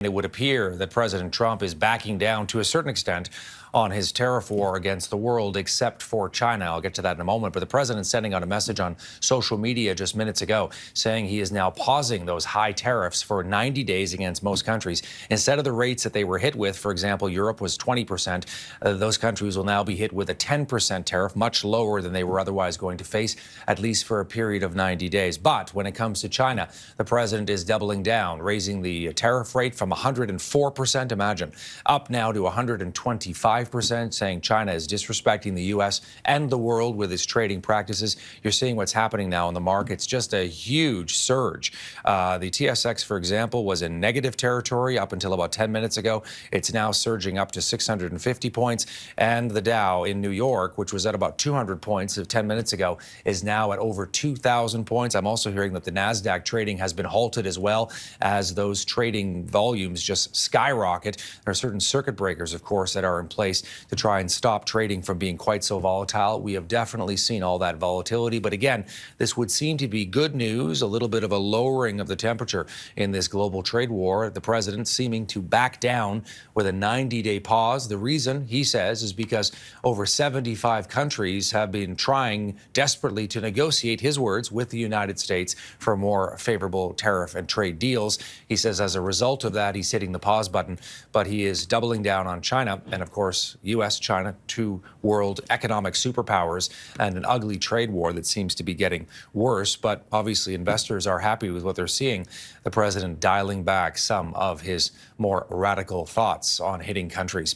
It would appear that President Trump is backing down to a certain extent on his tariff war against the world, except for China. I'll get to that in a moment. But the president sending out a message on social media just minutes ago saying he is now pausing those high tariffs for 90 days against most countries. Instead of the rates that they were hit with, for example, Europe was 20%. Those countries will now be hit with a 10% tariff, much lower than they were otherwise going to face, at least for a period of 90 days. But when it comes to China, the president is doubling down, raising the tariff rate from 104%, imagine, up now to 125%, saying China is disrespecting the U.S. and the world with its trading practices. You're seeing what's happening now in the markets, just a huge surge. The TSX, for example, was in negative territory up until about 10 minutes ago. It's now surging up to 650 points. And the Dow in New York, which was at about 200 points 10 minutes ago, is now at over 2,000 points. I'm also hearing that the NASDAQ trading has been halted as well as those trading volumes just skyrocket. There are certain circuit breakers, of course, that are in place to try and stop trading from being quite so volatile. We have definitely seen all that volatility. But again, this would seem to be good news, a little bit of a lowering of the temperature in this global trade war. The president seeming to back down with a 90-day pause. The reason, he says, is because over 75 countries have been trying desperately to negotiate, his words, with the United States for more favorable tariff and trade deals. He says as a result of that, he's hitting the pause button, but he is doubling down on China and, of course, U.S., China, two world economic superpowers, and an ugly trade war that seems to be getting worse. But obviously, investors are happy with what they're seeing. The president dialing back some of his more radical thoughts on hitting countries.